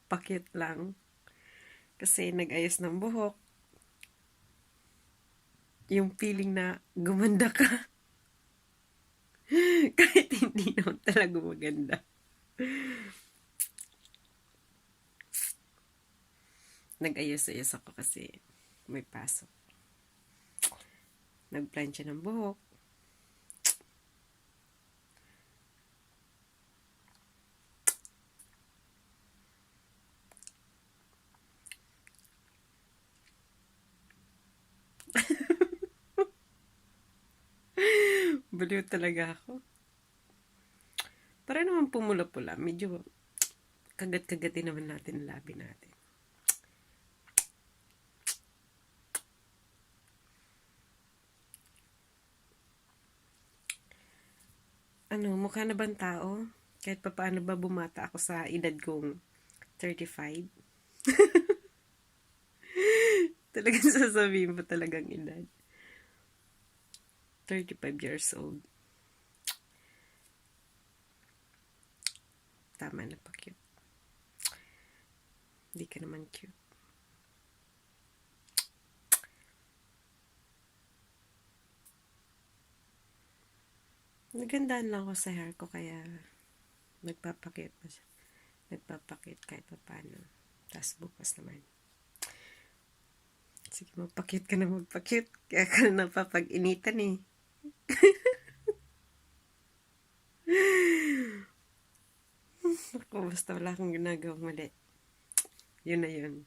pakit lang. Kasi nag-ayos ng buhok. Yung feeling na gumanda ka. Kahit hindi naman talaga maganda. Nag-ayos-ayos ako kasi may pasok. Nagplansya ng buhok. Baliw talaga ako. Para naman pumula-pula. Medyo kagat-kagatin naman natin ang labi natin. Ano, mukha na bang tao? Kahit pa paano ba bumata ako sa edad kong 35? Talagang sasabihin pa talagang edad. 35 years old. Tama na pa cute. Hindi ka naman cute. Nagandaan lang ako sa hair ko kaya nagpapakit pa siya. Nagpapakit kahit pa paano. Tapos bukas naman. Sige, magpakit ka na magpakit. Kaya ka na napapag-initan eh. Ako, basta wala akong ginagawang mali. Yun na yun.